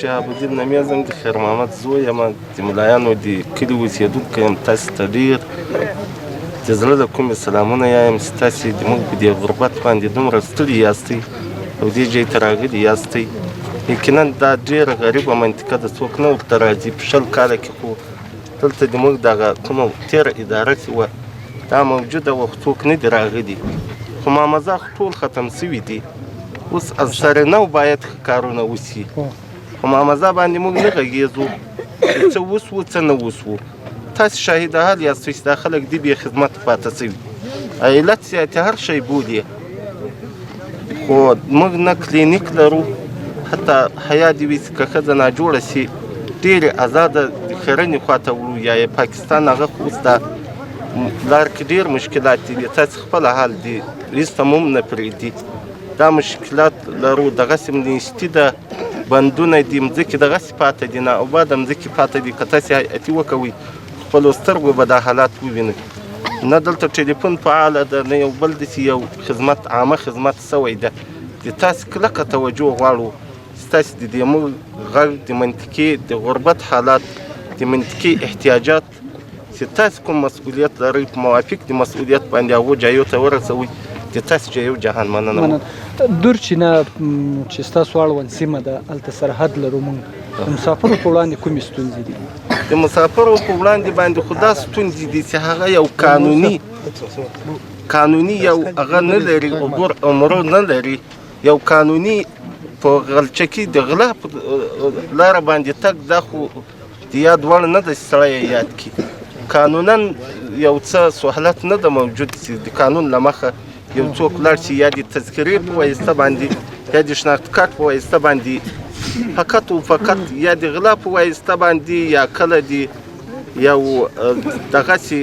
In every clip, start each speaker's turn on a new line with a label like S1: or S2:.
S1: شهاب الدین نامې زه د خیر محمد زوی یم د ملایانو د کلي اوسېدونکی یم. تاسو ته ډېر د زړه د کومې سلامونه یایم چې تاسې زموږ په دې غربت باندې دومره ستړي یاستئ او دې ځای ته راغلي یاستئ. یقینا دا ډېره غریبه منطقه ده، څوک نه ورته راځي. په 20 کاله کې خو دلته زموږ دغه کومه تېره اداره چې وه دا موجوده وه، خو څوک نه دي راغلي. خو مامزه ټول ختم سوي دي. اوس از سر نو باید کارونه وشي. په مامزه باندې موږ نه غږېږو چې څه وسو څه نه وسو. تاسې شاهد حال یاستئ چې دا خلک دي بې خدمته پاته سوي. علت زیاتې هر شی بولي، خو موږ نه کلینیک لرو. حتی حیا دې وي چې که ښځه ناجوړه سي ډېرې ازاده د ښرنې خواته وړو، یا یې پاکستان هغه خو اوس دا لار کې ډېر مشکلات دي. تاسې خپله حال دي هېڅ ته مو هم نه پرېږدي. دا مشکلات لرو. دغسې امنیستي ده، بندونه دي، مځکې دغسې پاته دي، ناآباده مځکې پاته دي. که تاسې حیاتي وکوئ خپلو سترګو به دا حالات ووینئ. نه دلته ټلیفون فعاله ده، نه یو بل داسې یو خدمت عامه خدمت سوی ده. د تاسې کلکه توجه غواړو چې تاسې د دې موږ غږ د منطقې د غربت حالات، د منطقې احتیاجات چې تاسې کوم مسؤلیت لرئ په موافق د مسؤلیت باندې هغو جایو ته ورسوئ. د تاسې جایو جهان مننه.
S2: دورچینه چې ستاسو اړوند سیمه ده، هلته سرحد لرو موږ. د مسافرو په وړاندې کومې ستونزې دي؟
S1: د مسافرو په وړاندې باندې خو دا ستونزې دي چې هغه یو قانوني یو هغه نه لري، عبور عمرو نه لري. یو قانوني په غلچکي د غلا په لاره باندې تګ دا خو د یاد وړ نه ده چې سړی یې یاد کړي. قانونا یو څه سهولت نه ده موجود چې د قانون له مخه یو څوک لاړ شي یا د تذکرې په واسطه باندې یا د شناخت کارت په واسطه باندې فقط او فقط یا د غلا په واسطه باندې یا کله دی یو دغسې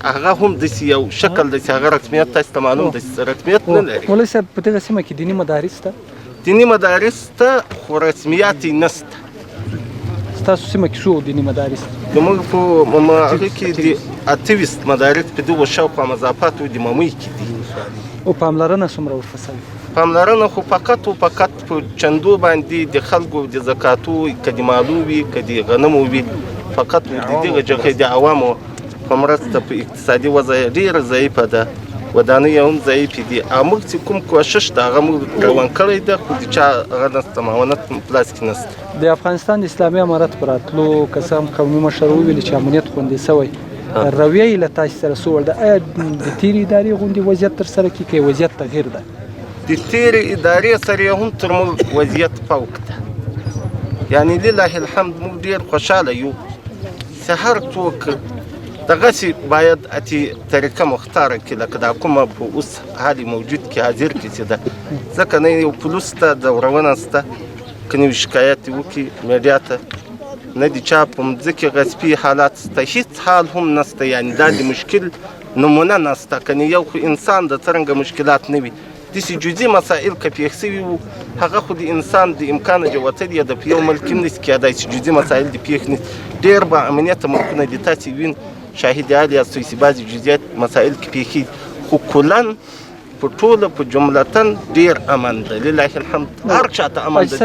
S1: هغه هم داسې یو شکل دی چې هغه رسمیت تاسې ته معلوم دی چې رسمیت نه لري.
S2: مولوي صاحب په دغه سیمه کې دیني مدارس شته؟
S1: دیني مدارس شته خو رسمیت یې نشته.
S2: ستاسو سیمه کې څو دیني مدارس دي؟
S1: زموږ په هغه کې د 28 مدارس په دغو شاوخوا مضافاتو د ماموی کې دي.
S2: او پاملرنه څومره ورته شوې؟
S1: پاملرنه خو فقط او فقط په چندو باندې د خلکو د زکاتو که د مالو وي که د غنمو وي، فقط د دغه جګړې د عوامو په مرسته په اقتصادي وضع ډېره ضعیفه ده، ودانۍ هم ضعیفې دي. موږ چې کوم کوشش ده هغه موږ روان کړی ده، خو د چا هغه نشته، معاونت په لاس کې نشته.
S2: د افغانستان د اسلامي امارت په راتلو که څه هم قومي مشر وویلي چې امنیت خوندي سوی، رویه یې له تاسې سره څه ډول ده؟ آیا د تېرې ادارې غوندې وضعیت ترسره کړي که وضعیت تغییر ده؟
S1: د تېرې ادارې سره یې هم تر موږ وضعیت فوق ده. یعنې لله الحمد موږ ډېر خوشحاله یو چې هر څوک دغسې باید اتې طریقه مختاره کړي، لکه دا کومه په اوس حال موجود کې حاضر کې چې ده. ځکه نه یو پولیس ته دورونه شته، که نوي شکایت وکړي میډیا ته، نه د چا په مځکې غصبي حالات شته، هېڅ حال هم نشته. یعنې دا د مشکل نمونه نشته. که یو خو انسان د څرنګه مشکلات نه وي داسې جزي مسایل که پېښ سوي وو، هغه خو د انسان د امکانه جوتل یې ده. په یو ملک کې نشي کېدای چې جزي مسایل دې پېښ نه ډېر با امنیته ملکونه دي. تاسې وین شاهد حال یاستئ چې بعضې جزئیات مسایل کې پېښېږي، خو کلاً په ټوله په جملتاً ډېر امن ده. لله الحمد هر چاته امن ده.